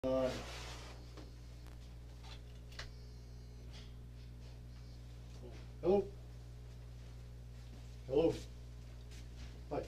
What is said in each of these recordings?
Hello? Hello? Hi.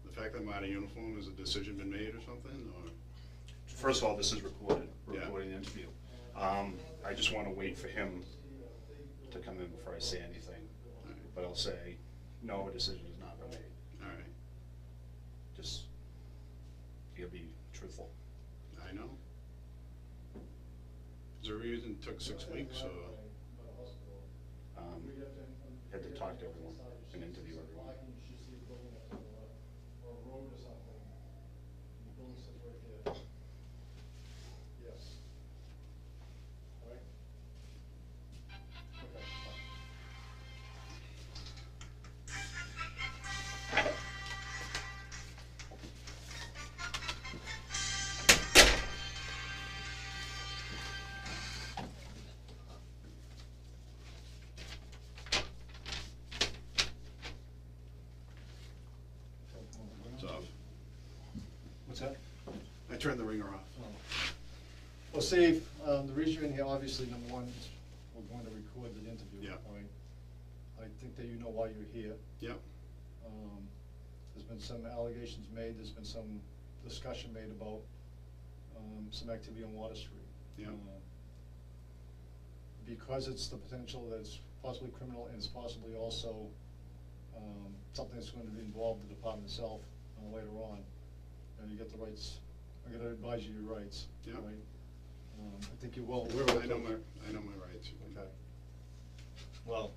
The fact that I'm out of uniform, has a decision been made or something, or? First of all, this is recorded, we're Yeah. recording the interview. I just want to wait for him to come in before I say anything. Right. But I'll say, no, a decision has not been made. All right, Just, you gotta be truthful. I know. Is there a reason it took 6 weeks, or? Had to talk to everyone and interview everyone. Yes. All right. Okay, fine. It's off. What's that? I turned the ringer off. Well, Steve, the reason you're in here, obviously, number one, is we're going to record the interview. Yeah. All right. I think that you know why you're here. Yep, There's been some allegations made, there's been some discussion made about some activity on Water Street. Yeah. Because it's the potential that it's possibly criminal and it's possibly also something that's going to be involved in the department itself later on. You get the rights, I'm gonna advise you your rights. Yeah. Right? I think you're well aware of I know my rights. Okay. Well,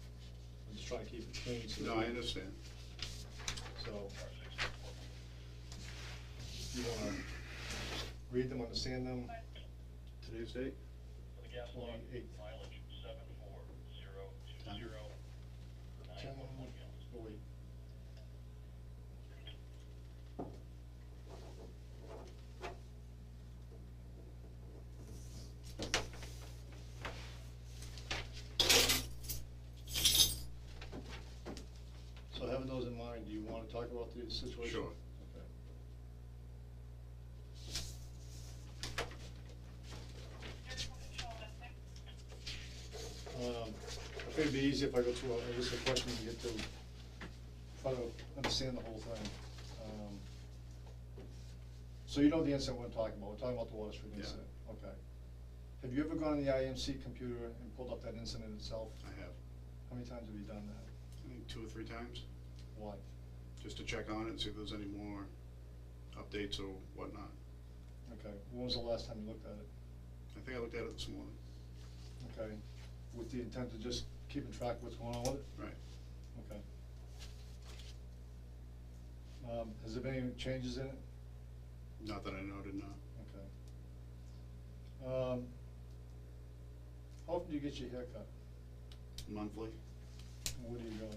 I'm just trying to keep it clean. So No, I understand. So, you wanna read them, understand them? Today's date? For the gas log, 28th. mileage 74020 for 9.1 gallons. Oh, wait. So having those in mind, do you wanna talk about the situation? Sure. Okay. I think it'd be easy if I go through a list of questions and get to, try to understand the whole thing. So you know the incident we're talking about, we're talking about the Water Street Yeah. incident, okay. Have you ever gone on the IMC computer and pulled up that incident itself? I have, How many times have you done that? I think 2 or 3 times, Why? just to check on it and see if there's any more updates or whatnot. Okay, when was the last time you looked at it? I think I looked at it this morning. Okay, with the intent of just keeping track of what's going on with it? Right. Okay. Has there been any changes in it? Not that I noted, no. Okay. How often do you get your hair cut? Monthly. And where do you go?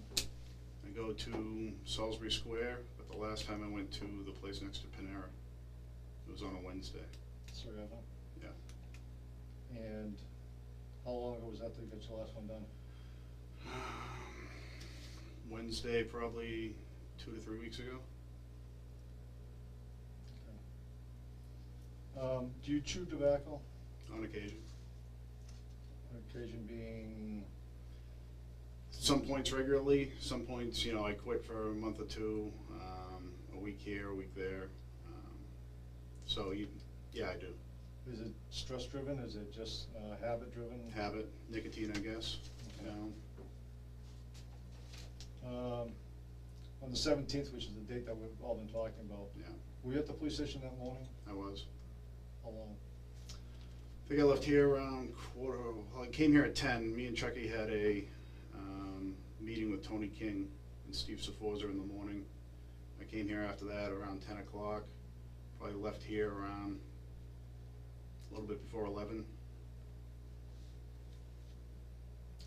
I go to Salisbury Square, but the last time I went to the place next to Panera, it was on a Wednesday. Sorry, Evan. Yeah. And how long ago was that you got your last one done? Wednesday, probably 2 to 3 weeks ago. Okay. Do you chew tobacco? On occasion. Occasion being? Some points regularly, some points, you know, I quit for a month or two, a week here, a week there. So, yeah, I do. Is it stress driven? Is it just habit driven? Habit, nicotine, I guess. Okay. You know. On the 17th, which is the date that we've all been talking about, Yeah, were you at the police station that morning? I was. How long? I think I left here around well, I came here at 10. Me and Chucky had a meeting with Tony King and Steve Sforza in the morning. I came here after that around 10 o'clock. Probably left here around a little bit before 11.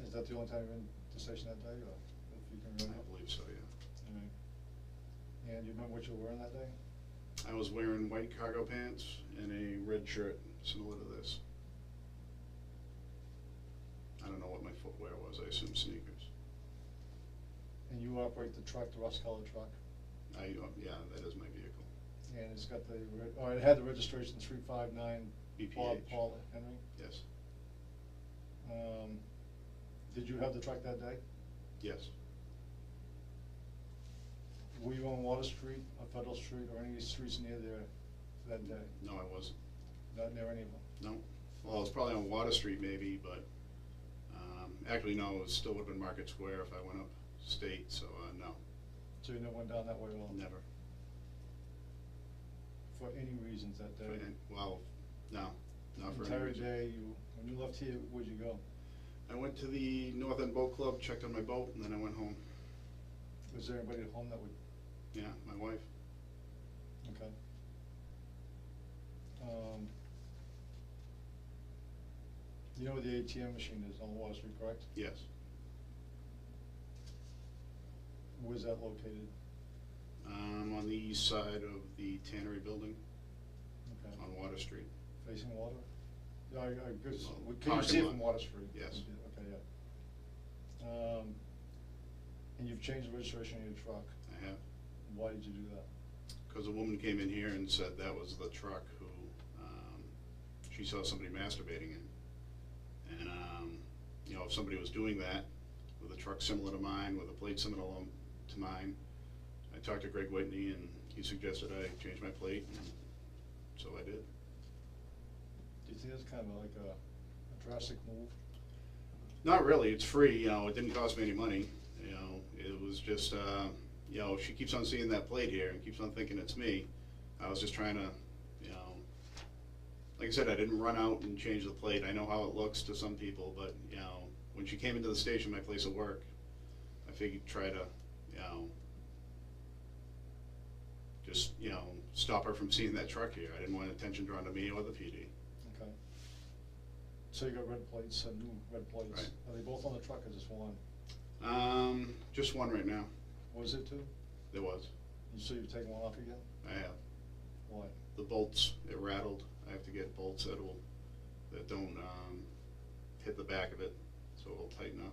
Is that the only time you were in the station that day, or if you can I remember? believe so, yeah. All right. And you remember what you were wearing that day? I was wearing white cargo pants and a red shirt similar to this. I don't know what my footwear was, I assume sneakers. And you operate the truck, the rust-colored truck? Yeah, that is my vehicle. And it's got the, it had the registration 359 BPH. Paul Henry? Yes. Did you have the truck that day? Yes. Were you on Water Street, or Federal Street, or any of these streets near there that day? No, I wasn't. Not near any of them? No. Well, it's probably on Water Street maybe, but, actually, no, it still would've been Market Square if I went up state, so, no, So you never went down that way at all? never. For any reasons that day? Well, no, not for any Entire reason. day, when you left here, where'd you go? I went to the North End Boat Club, checked on my boat, and then I went home. Was there anybody at home that would, Yeah, my wife. okay. You know where the ATM machine is on Water Street, correct? Yes. Where's that located? On the east side of the Tannery Building Okay. on Water Street. Facing water? Yeah, I guess, Well, can you see it parking from lot. Water Street? Yes. Okay, yeah. And you've changed the registration of your truck. I have. Why did you do that? Because a woman came in here and said that was the truck who, she saw somebody masturbating in. And, you know, if somebody was doing that with a truck similar to mine, with a plate similar to mine, I talked to Greg Whitney and he suggested I change my plate, and so I did. Do you think that's kind of like a drastic move? Not really, it's free, you know, it didn't cost me any money, you know, it was just, you know, she keeps on seeing that plate here and keeps on thinking it's me. I was just trying to, you know, like I said, I didn't run out and change the plate. I know how it looks to some people, but, you know, when she came into the station, my place of work, I figured try to, you know, just, you know, stop her from seeing that truck here. I didn't want attention drawn to me or the PD. Okay. So you got red plates, new red plates. Right. Are they both on the truck or just one? Just one right now. Was it two? There was. So you've taken one off again? I have. Why? The bolts, it rattled. I have to get bolts that don't, hit the back of it, so it'll tighten up.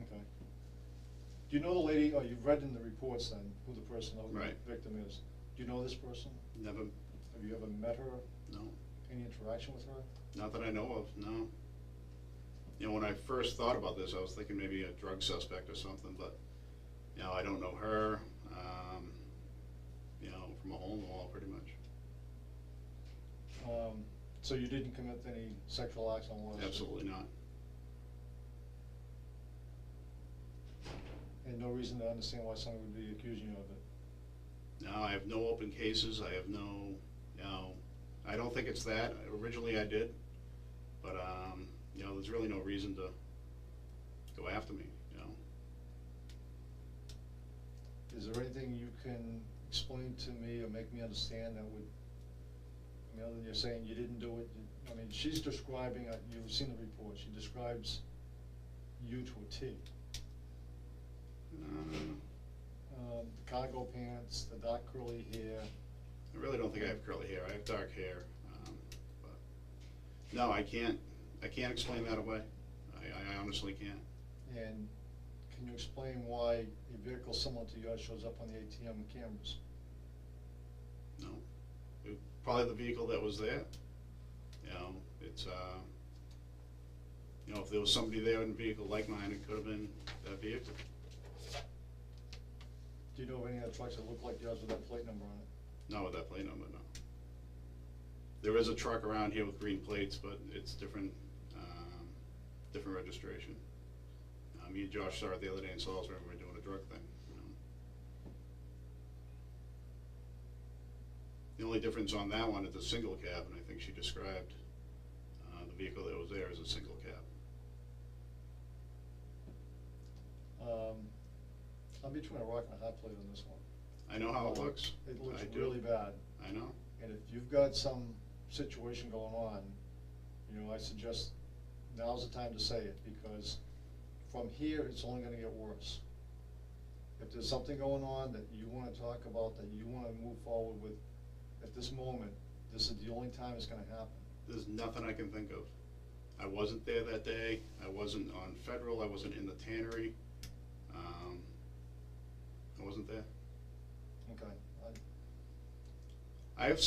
Okay. Do you know the lady, or you've read in the reports then, who the person, who the Right. victim is? Do you know this person? Never, Have you ever met her? no. Any interaction with her? Not that I know of, no. You know, when I first thought about this, I was thinking maybe a drug suspect or something, but, you know, I don't know her, you know, from a hole in the wall, pretty much. So you didn't commit any sexual acts on Water Street? Absolutely not. And no reason to understand why someone would be accusing you of it? No, I have no open cases, I have no, you know, I don't think it's that. Originally I did, but, you know, there's really no reason to go after me, you know. Is there anything you can explain to me or make me understand that would, I mean, other than you're saying you didn't do it, I mean, she's describing, you've seen the report, she describes you to a T. The cargo pants, the dark curly hair. I really don't think I have curly hair. I have dark hair, but no, I can't explain that away. I honestly can't. And can you explain why a vehicle similar to yours shows up on the ATM cameras? No, probably the vehicle that was there. You know, it's you know, if there was somebody there in a vehicle like mine, it could have been that vehicle. Do you know of any other trucks that look like yours with that plate number on it? Not with that plate number, no. There is a truck around here with green plates, but it's different, different registration. Me and Josh saw it the other day in Salisbury when we were doing a drug thing, you know. The only difference on that one is the single cab, and I think she described, the vehicle that was there as a single cab. I'm between a rock and a hard plate on this one. I know how it looks. It looks I do. really bad. I know. And if you've got some situation going on, you know, I suggest now's the time to say it, because from here, it's only gonna get worse. If there's something going on that you wanna talk about, that you wanna move forward with, at this moment, this is the only time it's gonna happen. There's nothing I can think of. I wasn't there that day, I wasn't on Federal, I wasn't in the tannery. I wasn't there. Okay, I have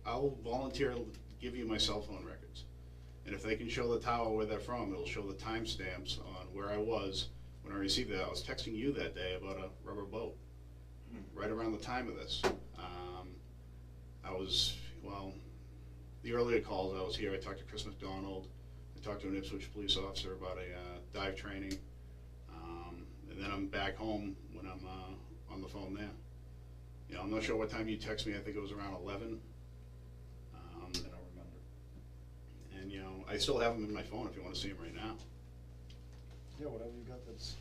I'll volunteer to give you my cell phone records. And if they can show the tower where they're from, it'll show the timestamps on where I was when I received that. I was texting you that day about a rubber boat, right around the time of this. The earlier calls I was here, I talked to Chris McDonald, I talked to an Ipswich police officer about a dive training, and then I'm back home when I'm on the phone there. You know, I'm not sure what time you text me, I think it was around 11. I don't remember. And you know, I still have them in my phone if you want to see them right now. yeah, whatever you got that's.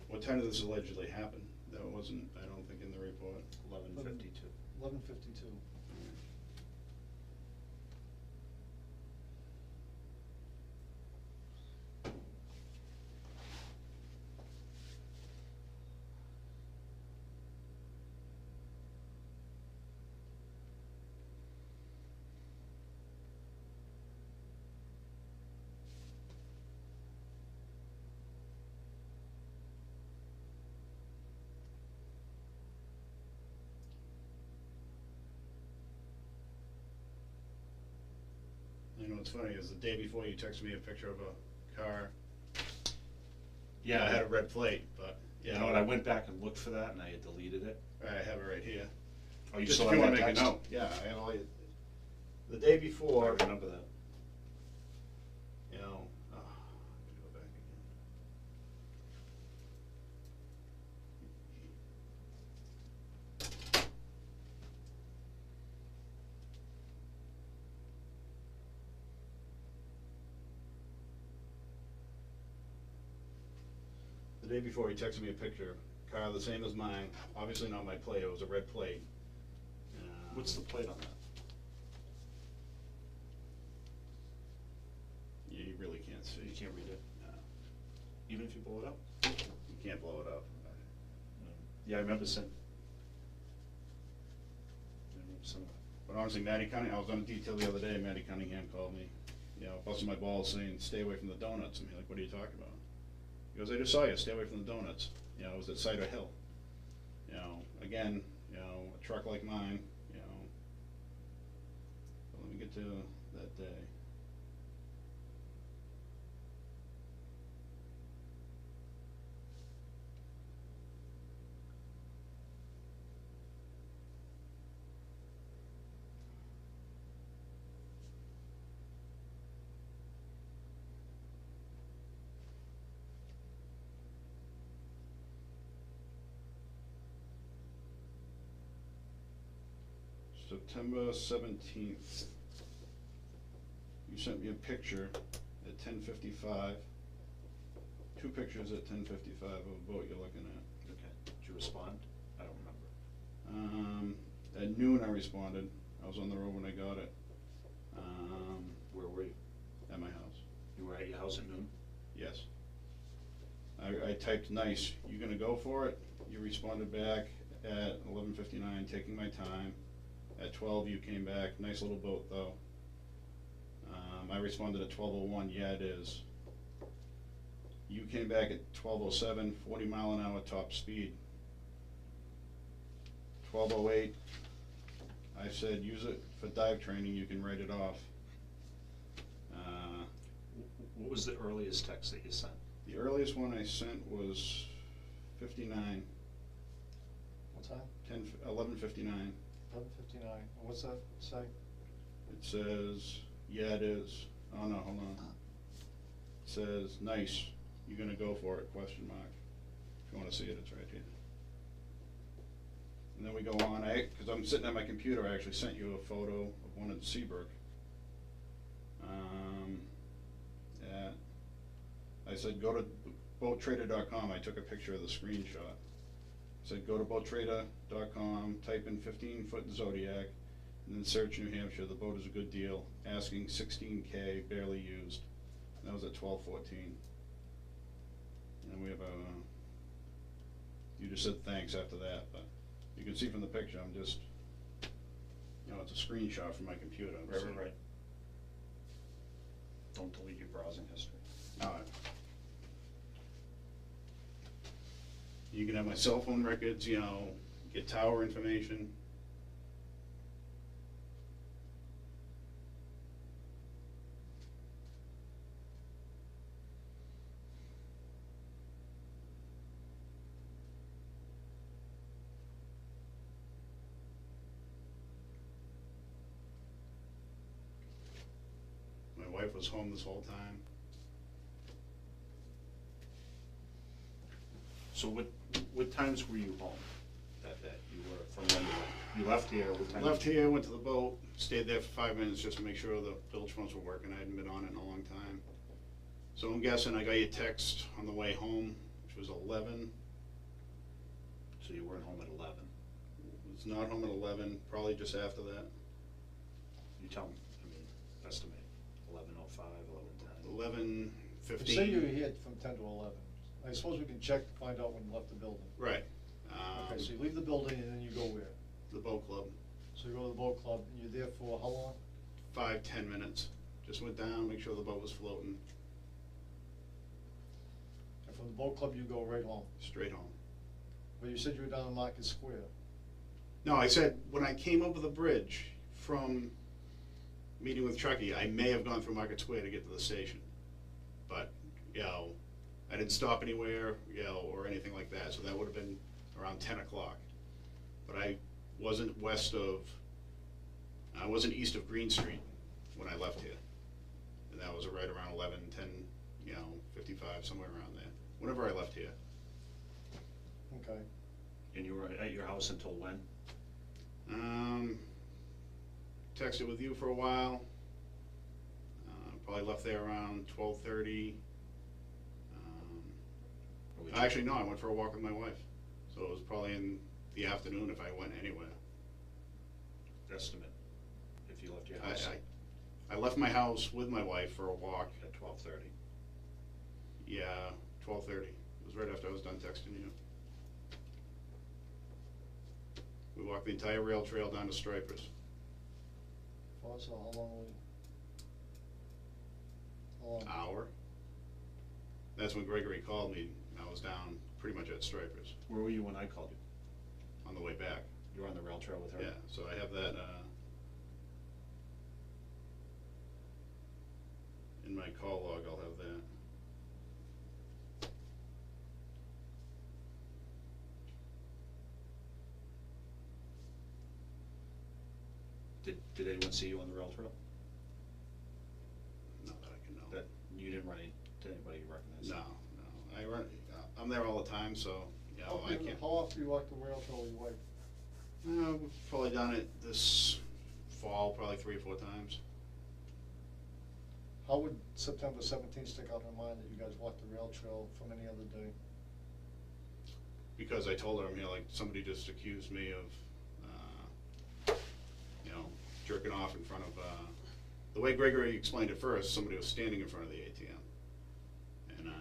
What time did this allegedly happen? That wasn't, I don't think, in the report. 11:52. 11:52. You know what's funny is the day before you texted me a picture of a car. Yeah, I had a red plate, but You know, and I went back and looked for that, and I had deleted it. I have it right here. Oh, you Just still if you have wanna that make a text? note. Yeah, I have all your, the day I before, remember that. you know, I have to go back again. The day before, he texted me a picture, car the same as mine, obviously not my plate, it was a red plate. What's the plate on that? You really can't see. You can't read it, No, even if you blow it up? you can't blow it up. Yeah, I remember seeing. I remember seeing that. But honestly, Matty Cunningham, I was on a detail the other day, Matty Cunningham called me, you know, busting my balls saying, stay away from the donuts. I'm like, what are you talking about? He goes, I just saw you, stay away from the donuts. You know, it was at Cider Hill. You know, again, you know, a truck like mine, you know. But let me get to that day. September 17th. You sent me a picture at 10:55. Two pictures at 10:55 of a boat you're looking at. Okay, did you respond? I don't remember. At noon I responded. I was on the road when I got it. Where were you? At my house. You were at your house at noon? Yes. I typed nice, you gonna go for it? You responded back at 11:59, taking my time. At 12 you came back, nice little boat though. I responded at 12:01, yeah it is. You came back at 12:07, 40 mile an hour top speed. 12:08, I said use it for dive training, you can write it off. What was the earliest text that you sent? The earliest one I sent was 59, What time? 11:59. 11:59. And what's that say? It says, yeah it is. Oh no, hold on. It says, nice, you gonna go for it, question mark. If you wanna see it, it's right here. And then we go on, cause I'm sitting at my computer, I actually sent you a photo of one at Seabrook. I said, go to boattrader.com, I took a picture of the screenshot. Said go to boattrader.com, type in 15-foot Zodiac, and then search New Hampshire. The boat is a good deal. Asking $16K, barely used. And that was at 12:14. And we have you just said thanks after that, but you can see from the picture, I'm just, it's a screenshot from my computer. Right. Don't delete your browsing history. Alright. You can have my cell phone records, get tower information. My wife was home this whole time. So what times were you home that day? You were, from when you left here, what time? Left here, went to the boat, stayed there for 5 minutes just to make sure the bilge pumps were working. I hadn't been on it in a long time. So I'm guessing I got your text on the way home, which was 11. So you weren't home at 11? Was not home at 11, probably just after that. You tell me, estimate, 11:05, 11:10. 11:15. Say you were here from 10 to 11. I suppose we can check to find out when you left the building. Right. Okay, so you leave the building and then you go where? The boat club. So you go to the boat club, and you're there for how long? 5-10 minutes. Just went down, make sure the boat was floating. And from the boat club, you go right home. Straight home. But you said you were down in Market Square. No, I said when I came over the bridge from meeting with Chucky, I may have gone through Market Square to get to the station. But, I didn't stop anywhere, or anything like that, so that would have been around 10 o'clock. But I wasn't east of Green Street when I left here. And that was right around 11, 10, 55, somewhere around there, whenever I left here. Okay. And you were at your house until when? Texted with you for a while. Probably left there around 12:30. Actually, no, I went for a walk with my wife. So it was probably in the afternoon if I went anywhere. Estimate, if you left your house I left my house with my wife for a walk. at 12:30. Yeah, 12:30. It was right after I was done texting you. We walked the entire rail trail down to Stripers. So how long were you? Hour. That's when Gregory called me. I was down pretty much at Stripers Where were you when I called you? on the way back. You were on the rail trail with her? Yeah, so I have that in my call log. I'll have that. Did anyone see you on the rail trail? Not that I can know. That you didn't run into anybody you recognized? No. I'm there all the time, so I can't. How often do you walk the rail trail with your wife? We've probably done it this fall, probably 3 or 4 times. How would September 17th stick out in mind that you guys walked the rail trail from any other day? Because I told her, somebody just accused me of, jerking off in front of, the way Gregory explained it first, somebody was standing in front of the ATM. And,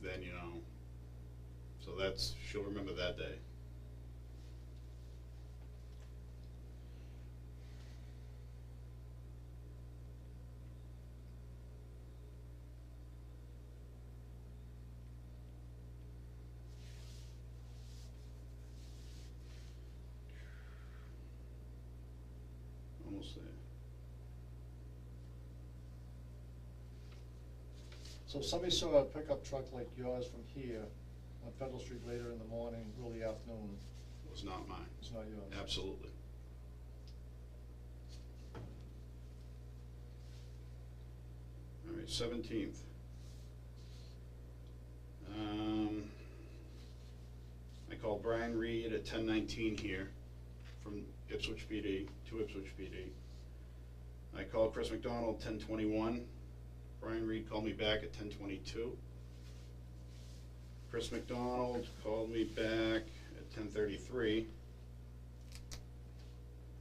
then, so she'll remember that day. Almost there. So if somebody saw a pickup truck like yours from here on Federal Street later in the morning, early afternoon, It was not mine. it's not yours? Absolutely. All right, 17th. I called Brian Reed at 10:19 here from Ipswich PD, to Ipswich PD. I called Chris McDonald 10:21. Brian Reed called me back at 10:22. Chris McDonald called me back at 10:33.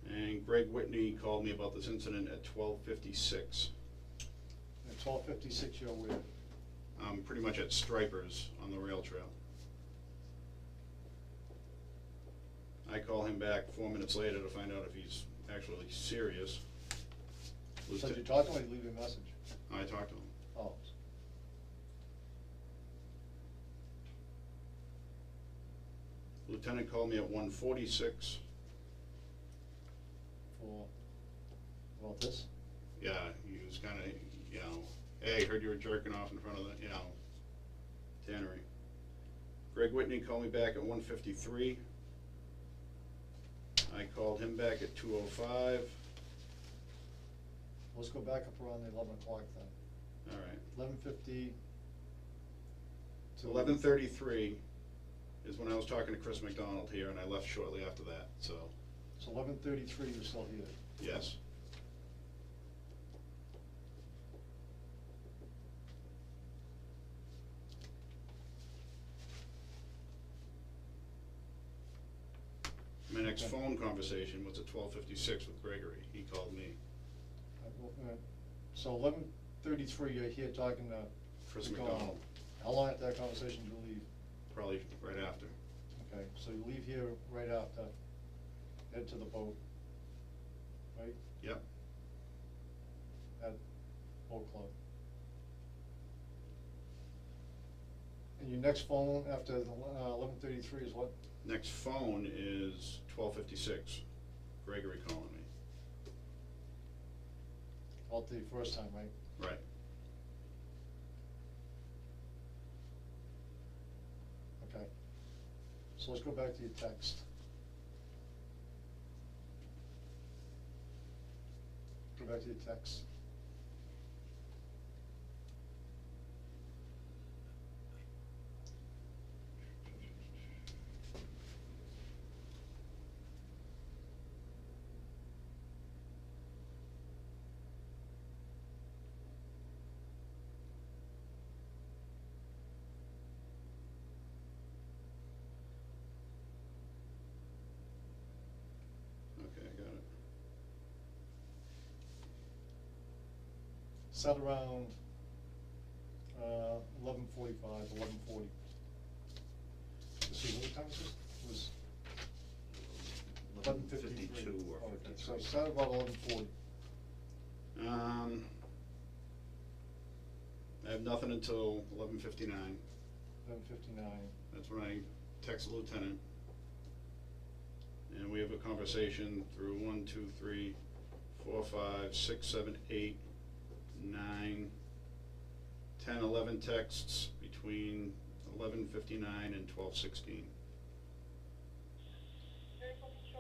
And Greg Whitney called me about this incident at 12:56. At 12:56, you're where? I'm pretty much at Stripers on the rail trail. I call him back 4 minutes later to find out if he's actually serious. So did you talk to him or did you leave a message? I talked to him. Oh. Lieutenant called me at 1:46. For, about this? Yeah, he was kinda, you know, hey, heard you were jerking off in front of the, you know, tannery. Greg Whitney called me back at 1:53. I called him back at 2:05. Let's go back up around the 11 o'clock then. All right. 11:50 to 11:33 is when I was talking to Chris McDonald here, and I left shortly after that, so, So 11:33, you're still here. yes. My next Okay. phone conversation was at 12:56 with Gregory. He called me. So 11:33, you're here talking to Chris McDonald. McDonald, How long after that conversation did you leave? probably right after. Okay, so you leave here right after, head to the boat, right? Yep. At boat club. And your next phone after 11:33 is what? Next phone is 12:56. Gregory calling me. About the first time, right? Right. Okay. So let's go back to your text. Go back to your text. Okay, I got it. Set around 11:45, 11:40. Let's see, what time is it? It was 11:53. 52 or Oh, okay. 53. So set about 11:40. I have nothing until 11:59. 11:59. That's when I text the lieutenant. And we have a conversation through 1, 2, 3, 4, 5, 6, 7, 8, 9, 10, 11 texts between 11:59 and 12:16.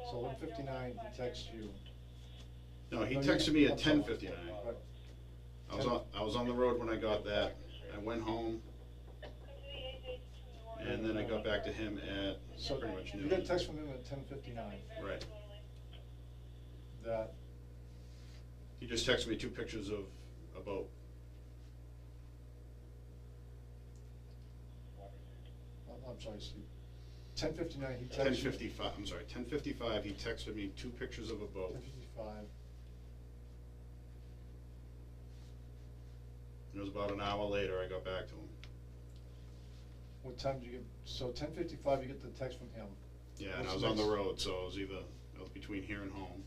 So 11:59, he texts you. No, he No, texted you- me at I'm sorry. 10:59. Right. I was on the road when I got that. I went home, and then I got back to him at So pretty much you noon. got a text from him at 10:59 Right. that, He just texted me 2 pictures of a boat. I'm sorry, Steve. 10:59, he texts you. 10:55, I'm sorry, 10:55, he texted me 2 pictures of a boat. 10:55. It was about an hour later I got back to him. What time did you get, so 10:55, you get the text from him. Yeah, and What's I was on the next? road, so I was between here and home.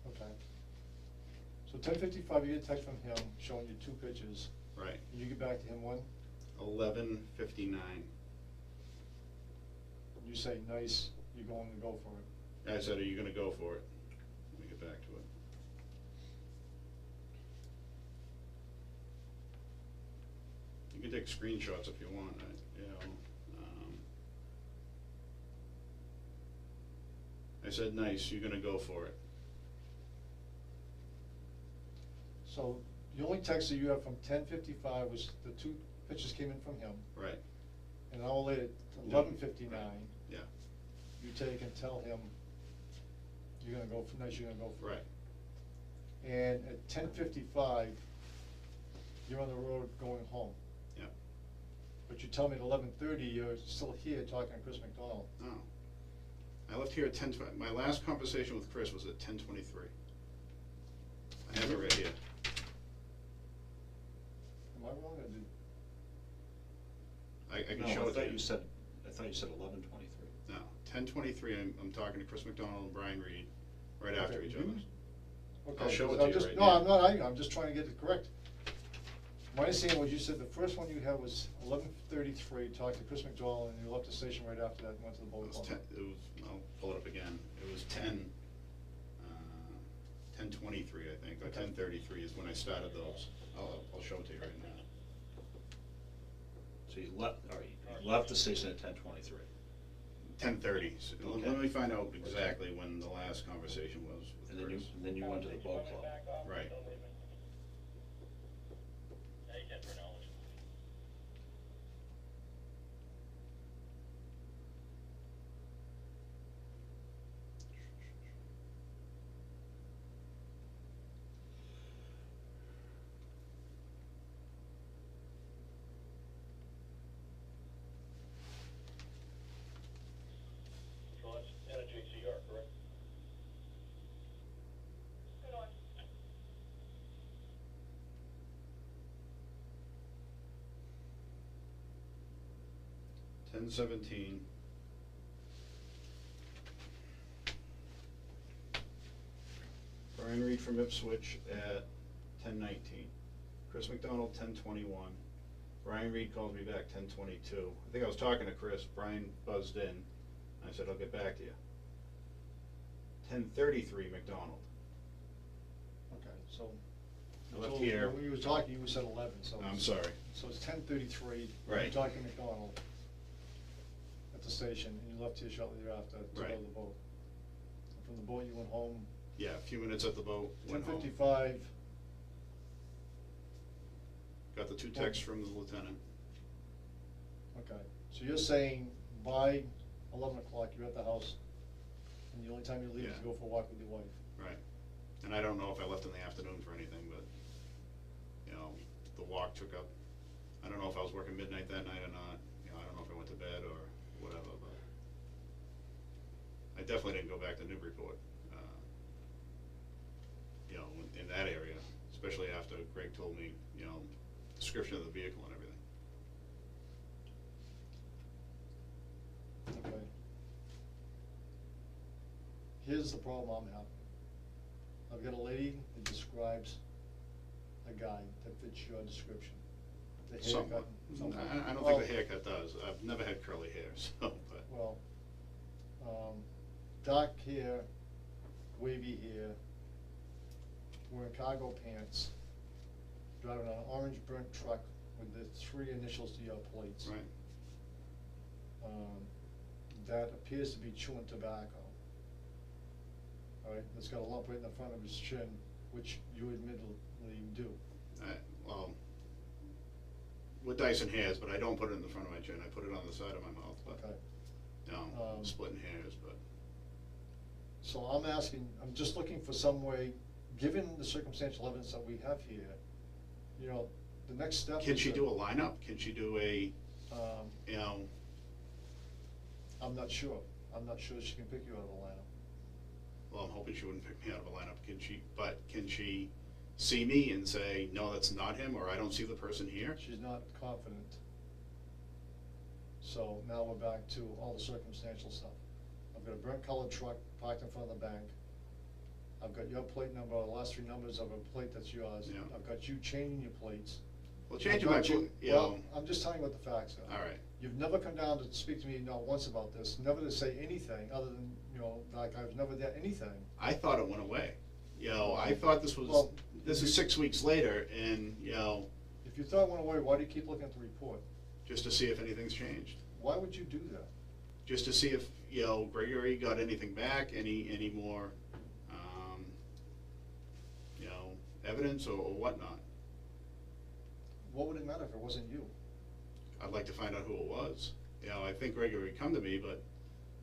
Okay. So 10:55, you get a text from him showing you 2 pictures. Right. And you get back to him when? 11:59. You say, nice, you're going to go for it. I said, are you gonna go for it? Let me get back to it. You can take screenshots if you want, I said, nice, you're gonna go for it. So the only text that you have from 10:55 was the 2 pictures came in from him. Right. And an hour later, No, 11:59. right, yeah. You take and tell him you're gonna go for, nice, you're gonna go for it. Right. and at 10:55, you're on the road going home. Yeah. But you tell me at 11:30, you're still here talking to Chris McDonald. No. I left here at 10:20. My last conversation with Chris was at 10:23. I have it right here. Am I wrong, or did? I can No, show I it to thought you. you said 11:23. No, 10:23, I'm talking to Chris McDonald and Brian Reed right after Okay, each you- other. Okay, I'll show it 'cause to I'm you just- right No, now. I'm not arguing, I'm just trying to get it correct. My understanding was you said the first one you had was 11:33, talked to Chris McDonald, and you left the station right after that and went to the It boat was club. I'll pull it up again. It was 10:23, I think, or Okay. 10:33 is when I started those. I'll show it to you right now. So you left, all right, you left the station at 10:23. 10:30. So Okay. Let me find out exactly when the last conversation was with And then Chris. you went to the boat club. Right. So that's NJCR, correct? Good on. 10:17. Brian Reed from Ipswich at 10:19. Chris McDonald, 10:21. Brian Reed calls me back 10:22. I think I was talking to Chris. Brian buzzed in. I said, I'll get back to you. 10:33, McDonald. Okay, so. I left so here- When you were talking, you said 11, so. I'm sorry. So it's 10:33. Right. You're talking to McDonald at the station, and you left here shortly thereafter to go Right. to the boat. And from the boat, you went home. Yeah, a few minutes at the boat. Went home. 10:55. Got the two texts from the lieutenant. Okay, so you're saying by 11 o'clock, you're at the house, and the only time you leave is to Yeah. go for a walk with your wife? Right. And I don't know if I left in the afternoon for anything, but, you know, the walk took up, I don't know if I was working midnight that night or not. You know, I don't know if I went to bed or whatever, but I definitely didn't go back to Newburyport, you know, in that area, especially after Greg told me, you know, description of the vehicle and everything. Okay. Here's the problem I'm having. I've got a lady that describes a guy that fits your description. The Somewhat. haircut, something. I don't Well, think the haircut does. I've never had curly hair, so, but. Well, dark hair, wavy hair, wearing cargo pants, driving an orange burnt truck with the 3 initials to your plates. Right. That appears to be chewing tobacco. All right, that's got a lump right in the front of his chin, which you admittedly do. Well, with Dyson hairs, but I don't put it in the front of my chin. I put it on the side of my mouth, but, Okay. no, splitting hairs, but. So I'm asking, I'm just looking for some way, given the circumstantial evidence that we have here, you know, the next step is. Can she that- do a lineup? Can she do a, Um, you know, I'm not sure. I'm not sure she can pick you out of a lineup. well, I'm hoping she wouldn't pick me out of a lineup. Can she see me and say, no, that's not him, or I don't see the person here? She's not confident. So now we're back to all the circumstantial stuff. I've got a burnt colored truck parked in front of the bank. I've got your plate number, the last 3 numbers of a plate that's yours. Yeah. I've got you changing your plates. Well, I've changing my, got you, you well, know, I'm just telling you what the facts are. all right. You've never come down to speak to me not once about this, never to say anything other than, you know, like I've never done anything. I thought it went away. You know, I thought this was, Well, this is 6 weeks later, and, you know, If you thought it went away, why do you keep looking at the report? just to see if anything's changed. Why would you do that? Just to see if, you know, Gregory got anything back, any more, you know, evidence or whatnot. What would it matter if it wasn't you? I'd like to find out who it was. You know, I think Gregory would come to me, but,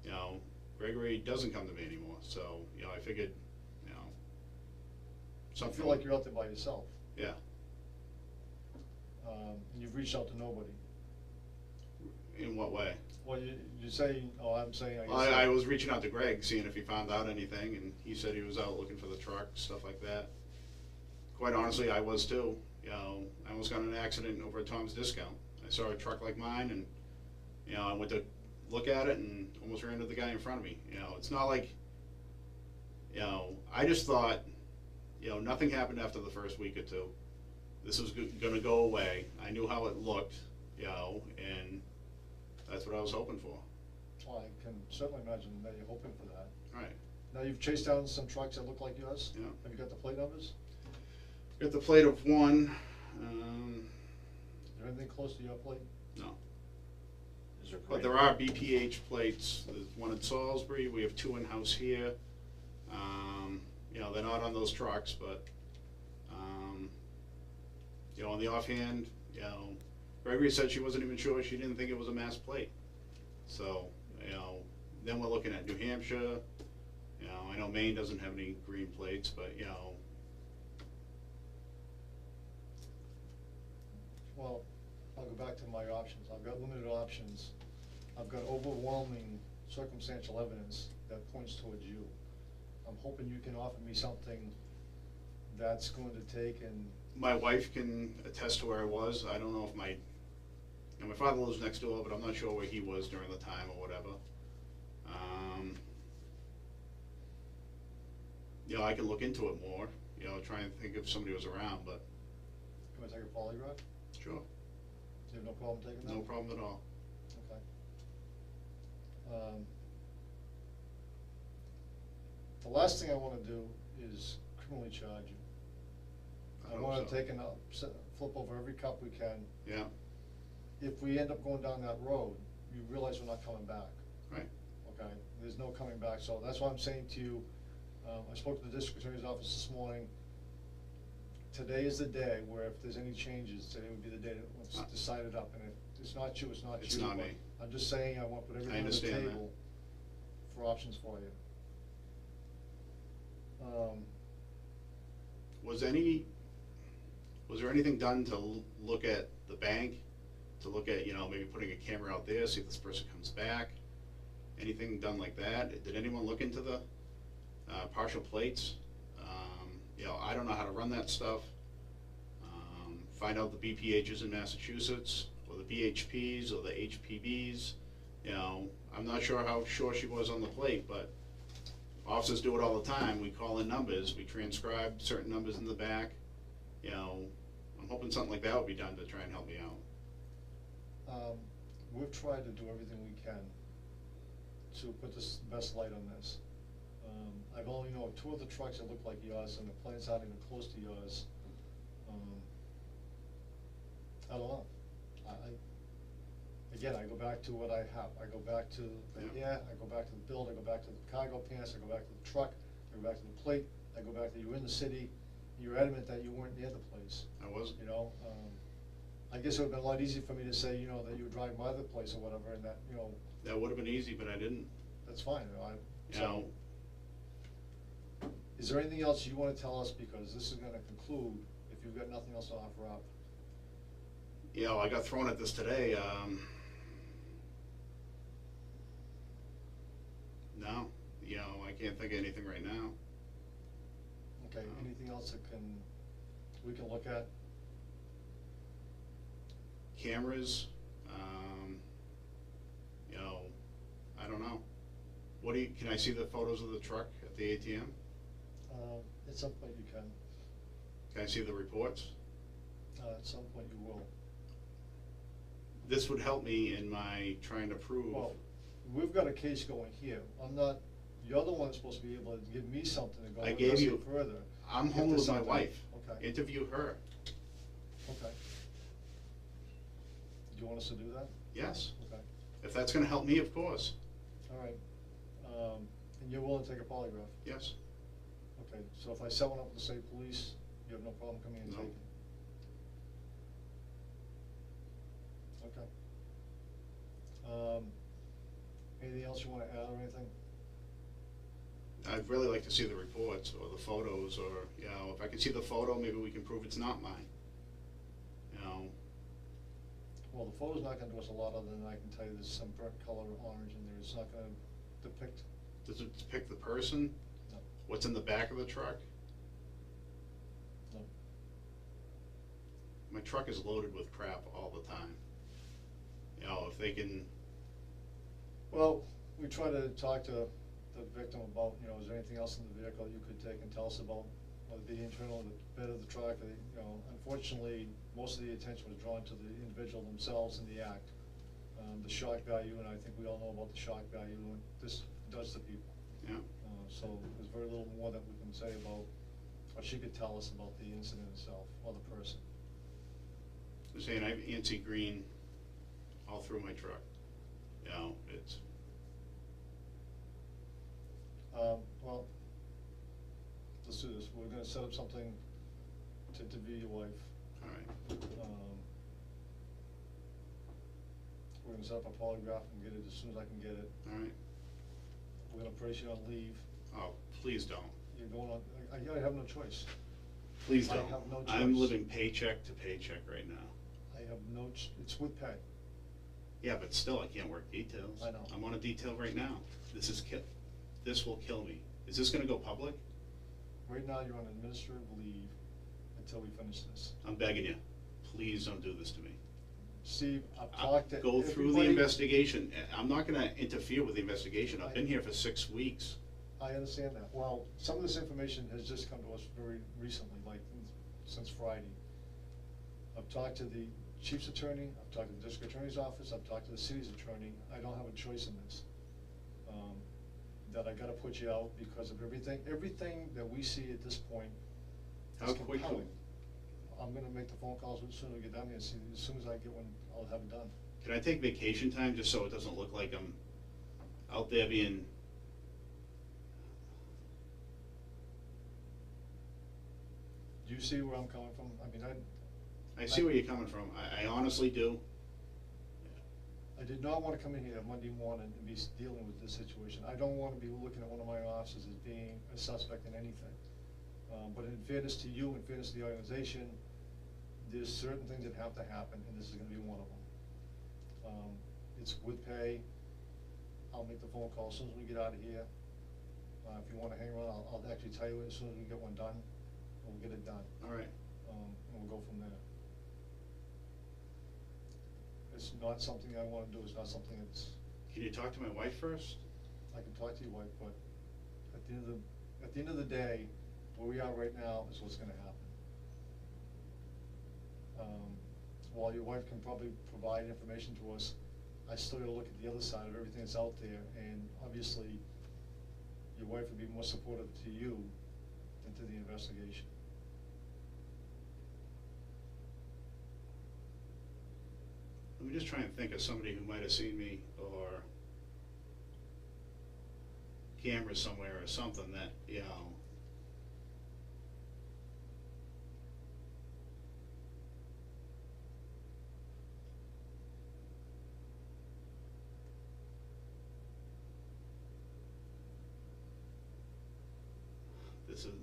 you know, Gregory doesn't come to me anymore, so, you know, I figured, you know, You Something. feel like you're out there by yourself. Yeah. And you've reached out to nobody. In what way? Well, you're saying, oh, I'm saying, I guess. I was reaching out to Greg, seeing if he found out anything, and he said he was out looking for the truck, stuff like that. Quite honestly, I was too. You know, I almost got in an accident over at Tom's Discount. I saw a truck like mine, and, you know, I went to look at it and almost ran into the guy in front of me. You know, it's not like, you know, I just thought, you know, nothing happened after the first week or two. This was gonna go away. I knew how it looked, you know, and that's what I was hoping for. Well, I can certainly imagine that you're hoping for that. Right. Now, you've chased down some trucks that look like yours? Yeah. Have you got the plate numbers? Got the plate of one. Is there anything close to your plate? No. Is there But there are BPH plates. There's one in Salisbury. We have two in-house here. You know, they're not on those trucks, but, you know, on the offhand, you know, Gregory said she wasn't even sure. She didn't think it was a mass plate. So, you know, then we're looking at New Hampshire. You know, I know Maine doesn't have any green plates, but, you know. Well, I'll go back to my options. I've got limited options. I've got overwhelming circumstantial evidence that points towards you. I'm hoping you can offer me something that's going to take and. My wife can attest to where I was. I don't know if my father lives next door, but I'm not sure where he was during the time or whatever. You know, I can look into it more, you know, try and think if somebody was around, but Can I take a polygraph? sure, You have no problem taking that? no problem at all. Okay. The last thing I wanna do is criminally charge you. I hope wanna so. take and flip over every cup we can. Yeah, If we end up going down that road, you realize we're not coming back, right, okay? There's no coming back, so that's why I'm saying to you, I spoke to the district attorney's office this morning. Today is the day where if there's any changes, today would be the day that let's decide it up, and if it's not you, it's not you. It's not but me. I'm just saying, I want to put everything on the understand that. table for options for you. Was there anything done to look at the bank, to look at, you know, maybe putting a camera out there, see if this person comes back? Anything done like that? Did anyone look into the partial plates? You know, I don't know how to run that stuff. Find out the BPHs in Massachusetts, or the BHPs, or the HPBs. You know, I'm not sure how sure she was on the plate, but officers do it all the time. We call in numbers, we transcribe certain numbers in the back. You know, I'm hoping something like that would be done to try and help me out. We've tried to do everything we can to put this best light on this. I've only know of two of the trucks that look like yours, and the plates aren't even close to yours. I don't know. Again, I go back to what I have. I go back to the hair, I go back to the build, I go back to the cargo pants, I go back to the truck, I go back to the plate, I go back to you were in the city, you're adamant that you weren't near the place. I wasn't. You know, I guess it would've been a lot easier for me to say, you know, that you were driving by the place or whatever, and that, you know, That would have been easy, but I didn't. that's fine, you know, You know, Is there anything else you wanna tell us, because this is gonna conclude, if you've got nothing else to offer up? you know, I got thrown at this today. No, you know, I can't think of anything right now. Okay, anything else that we can look at? Cameras, you know, I don't know. Can I see the photos of the truck at the ATM? At some point you can, Can I see the reports? at some point you will. This would help me in my trying to prove. Well, we've got a case going here, you're the one that's supposed to be able to give me something to go I gave you- investigate further. I'm Get home this with my out there. wife. Okay. Interview her. Okay. Do you want us to do that? Yes. Okay, If that's gonna help me, of course. all right. And you're willing to take a polygraph? Yes. Okay, so if I set one up with the state police, you have no problem coming in and No. taking it? Okay. Anything else you wanna add or anything? I'd really like to see the reports or the photos, or, you know, if I can see the photo, maybe we can prove it's not mine. You know, Well, the photo's not gonna do us a lot other than I can tell you there's some burnt color orange in there. It's not gonna depict, does it depict the person? no, What's in the back of the truck? no. My truck is loaded with crap all the time. You know, if they can, Well, we try to talk to the victim about, you know, is there anything else in the vehicle you could take and tell us about, whether it be internal, the bed of the truck, or, you know, unfortunately, most of the attention was drawn to the individual themselves in the act. The shock value, and I think we all know about the shock value, and this does to people. yeah. So there's very little more that we can say about, or she could tell us about the incident itself, or the person. I'm saying I have ANSI green all through my truck. You know, it's, Well, let's do this. We're gonna set up something to interview your wife. all right. We're gonna set up a polygraph and get it as soon as I can get it. All right. We're gonna place you on leave. Oh, please don't. You're going on, I have no choice. Please I don't. have no I'm choice. living paycheck to paycheck right now. I have no, it's with pay. Yeah, but still, I can't work details. I know. I'm on a detail right now. This will kill me. Is this gonna go public? Right now, you're on administrative leave until we finish this. I'm begging you, please don't do this to me. Steve, I've talked to Go through the everybody. investigation. I'm not gonna interfere with the investigation. I've been here for 6 weeks. I understand that. Well, some of this information has just come to us very recently, like since Friday. I've talked to the chief's attorney, I've talked to the district attorney's office, I've talked to the city's attorney. I don't have a choice in this. That I gotta put you out because of everything that we see at this point is How quickly? compelling. I'm gonna make the phone calls as soon as we get down here, as soon as I get one, I'll have it done. Can I take vacation time just so it doesn't look like I'm out there being, Do you see where I'm coming from? I mean, I see where you're coming from. I honestly do. I did not wanna come in here Monday morning and be dealing with this situation. I don't wanna be looking at one of my officers as being a suspect in anything. But in fairness to you, in fairness to the organization, there's certain things that have to happen, and this is gonna be one of them. It's with pay. I'll make the phone call as soon as we get out of here. If you wanna hang around, I'll actually tell you as soon as we get one done, we'll get it done. All right. And we'll go from there. It's not something I wanna do, it's not something that's, Can you talk to my wife first? I can talk to your wife, but at the end of the day, where we are right now is what's gonna happen. While your wife can probably provide information to us, I still gotta look at the other side of everything that's out there, and obviously, your wife would be more supportive to you than to the investigation. Let me just try and think of somebody who might have seen me, or cameras somewhere or something that, you know.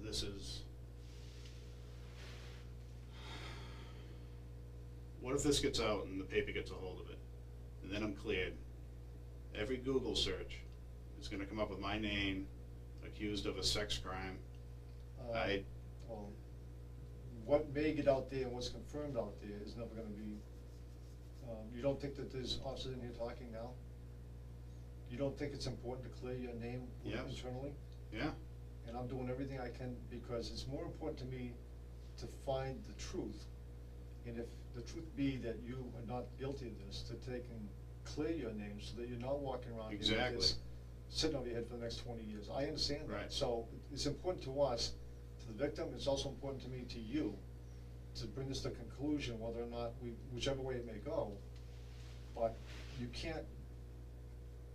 This is, what if this gets out and the paper gets a hold of it, and then I'm cleared? Every Google search is gonna come up with my name, accused of a sex crime. Well, what may get out there and what's confirmed out there is never gonna be, you don't think that there's officers in here talking now? You don't think it's important to clear your name Yes. internally? Yeah, And I'm doing everything I can, because it's more important to me to find the truth. And if the truth be that you are not guilty of this, to take and clear your name so that you're not walking around here with Exactly. this sitting over your head for the next 20 years. I understand that. Right. So it's important to us, to the victim, it's also important to me, to you, to bring this to conclusion, whether or not whichever way it may go. But you can't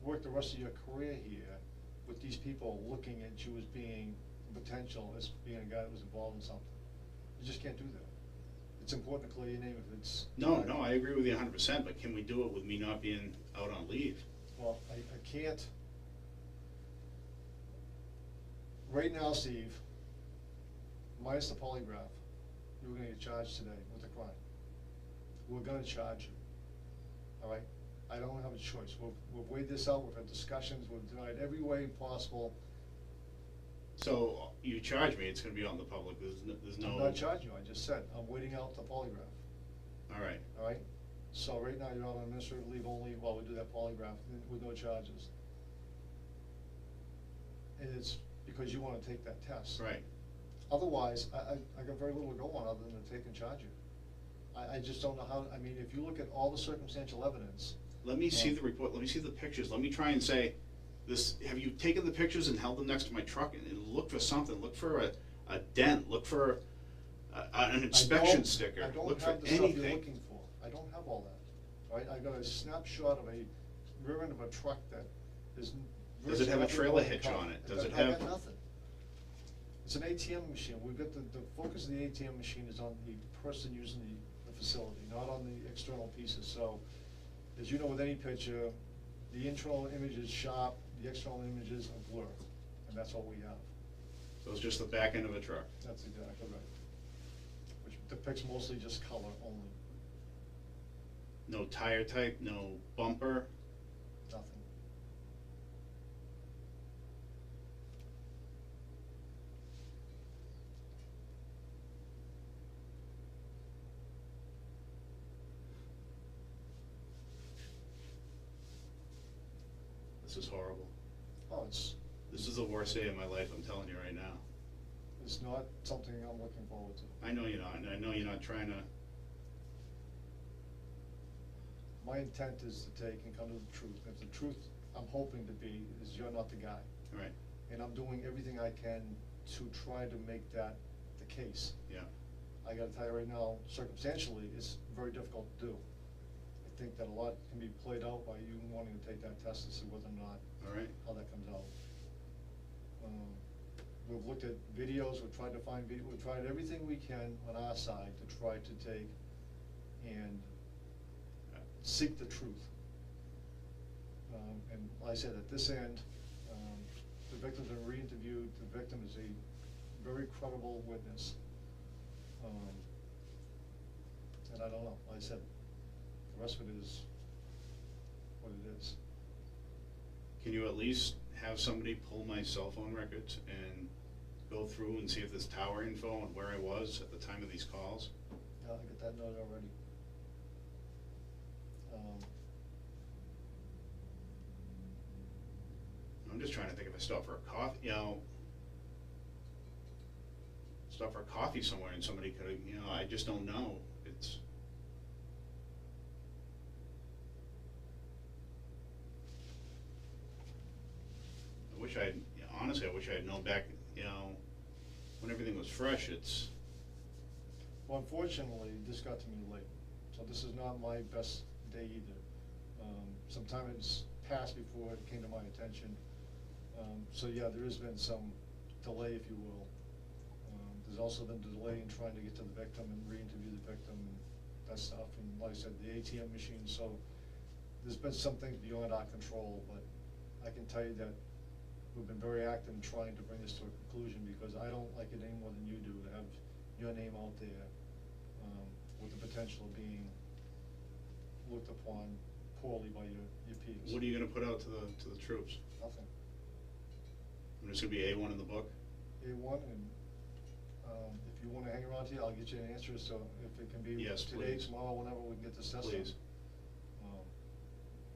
work the rest of your career here with these people looking at you as being potential, as being a guy that was involved in something. You just can't do that. It's important to clear your name if it's. no, I agree with you 100%, but can we do it with me not being out on leave? Well, I can't. right now, Steve, minus the polygraph, you were gonna get charged today with a crime. We're gonna charge you, all right? I don't have a choice. We've weighed this out, we've had discussions, we've denied every way possible. So you charge me, it's gonna be out in the public, there's no. I'm not charging you, I just said, I'm waiting out the polygraph, All right, all right? So right now, you're on administrative leave only while we do that polygraph, with no charges. And it's because you wanna take that test. right. Otherwise, I got very little to go on other than to take and charge you. I just don't know how, I mean, if you look at all the circumstantial evidence. Let me see the report, let me see the pictures, let me try and say, this, have you taken the pictures and held them next to my truck and look for something, look for a dent, look for an inspection sticker, look for I don't have the stuff you're anything. looking for, I don't have all that, right? I got a snapshot of a rear end of a truck that is. Does it have a virtually trailer every hitch car. on it? Does it I have? got nothing. It's an ATM machine, we've got the focus of the ATM machine is on the person using the facility, not on the external pieces, so, as you know with any picture, the internal image is sharp, the external images are blur, and that's all we have. So it's just the back end of a truck. That's exactly right. Which depicts mostly just color only, No tire type, no bumper. nothing. This is horrible. Oh, This is the worst day of my life, I'm telling you right now. it's not something I'm looking forward to. I know you're not, and I know you're not trying to. My intent is to take and come to the truth. If the truth I'm hoping to be is you're not the guy. Right, And I'm doing everything I can to try to make that the case. yeah. I gotta tell you right now, circumstantially, it's very difficult to do. I think that a lot can be played out by you wanting to take that test and see whether or not, All right, how that comes out. We've looked at videos, we've tried to find we've tried everything we can on our side to try to take and seek the truth. And like I said, at this end, the victim's been re-interviewed, the victim is a very credible witness. And I don't know, like I said, the rest of it is what it is. can you at least have somebody pull my cell phone records and go through and see if there's tower info and where I was at the time of these calls? Yeah, I got that note already. I'm just trying to think if I stopped for a coffee, stop for a coffee somewhere and somebody could, I just don't know. It's. Honestly, I wish I had known back, when everything was fresh, it's. Well, unfortunately, this got to me late, so this is not my best day either. Some time has passed before it came to my attention. So yeah, there has been some delay, if you will. There's also been delay in trying to get to the victim and re-interview the victim and that stuff, and like I said, the ATM machine, so there's been some things beyond our control, but I can tell you that we've been very active in trying to bring this to a conclusion, because I don't like it any more than you do to have your name out there, with the potential of being looked upon poorly by your peers. What are you gonna put out to the troops? Nothing. I'm just gonna be A1 in the book? A1, and, if you wanna hang around here, I'll get you an answer, so if it can be Yes, today, please. tomorrow, whenever we can get this test done. Please.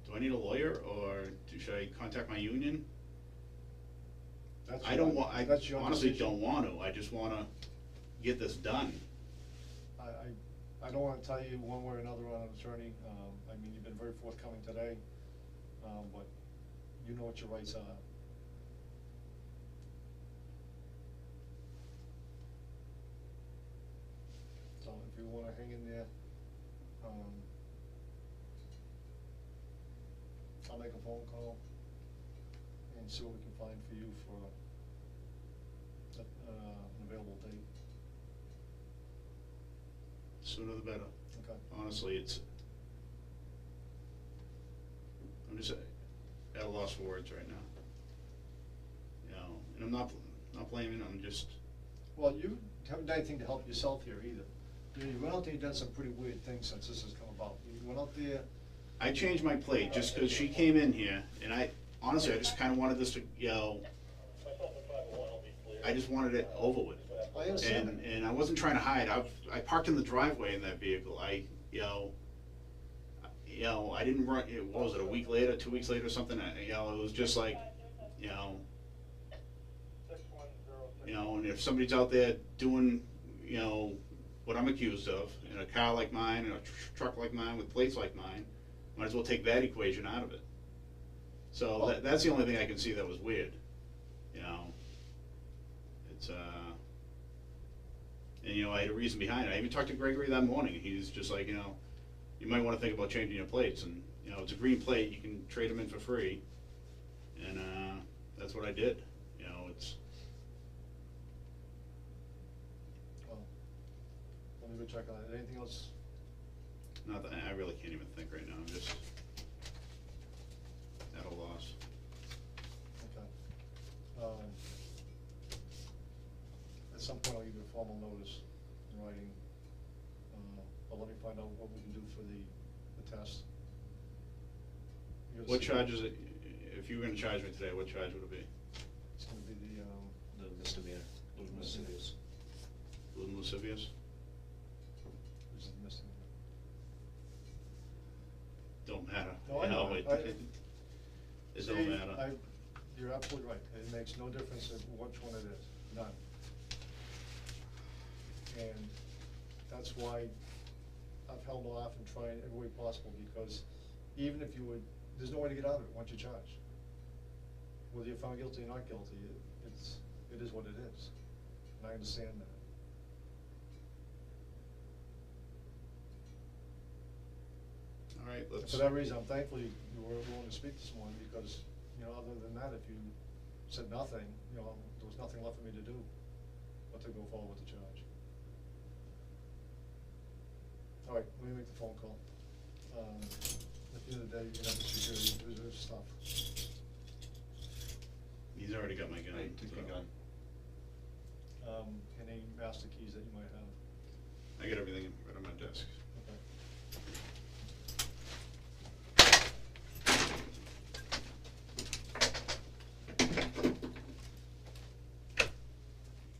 Do I need a lawyer, or should I contact my union? That's I your- don't want, I that's your honestly decision. don't want to, I just wanna get this done. I don't wanna tell you one way or another on an attorney, I mean, you've been very forthcoming today, but you know what your rights are. So if you wanna hang in there, I'll make a phone call and see what we can find for you for an available date. Sooner the better. Okay. Honestly, I'm just at a loss for words right now. And I'm not, not blaming, I'm just, Well, you haven't done anything to help yourself here either. You went out there, you done some pretty weird things since this has come about. You went out there, I changed my plate just because she came in here, and honestly, I just kinda wanted this to, Myself and 501 will be clear. I just wanted it over with. I understand that. And I wasn't trying to hide, I parked in the driveway in that vehicle, I didn't run, what was it, a week later, 2 weeks later or something, it was just like, and if somebody's out there doing, what I'm accused of, in a car like mine, in a truck like mine, with plates like mine, might as well take that equation out of it. So Well- that's the only thing I can see that was weird, it's, and I had a reason behind it. I even talked to Gregory that morning, and he was just like, you might wanna think about changing your plates, and, it's a green plate, you can trade them in for free, and, that's what I did, it's, well, let me go check on it. Anything else? not that, I really can't even think right now, I'm just at a loss. Okay. At some point, I'll give you a formal notice in writing, but let me find out what we can do for the test. You gotta What see- charge is it, if you were gonna charge me today, what charge would it be? It's gonna be The misdemeanor, lewdness it is. Lewd and lascivious? which is the misdemeanor. Don't matter. No, I know. It don't See, matter. You're absolutely right. It makes no difference in which one it is, none. And that's why I've held off and tried every way possible, because even if you would, there's no way to get out of it once you're charged. Whether you're found guilty or not guilty, it is what it is, and I understand that. All right, And let's, for that reason, I'm thankful you were willing to speak this morning, because, other than that, if you said nothing, there was nothing left for me to do but to go forward with the charge. All right, let me make the phone call. At the end of the day, you can have the security, there's stuff. he's already got my gun. Right, take your so- gun. Any master keys that you might have. I got everything right on my desk.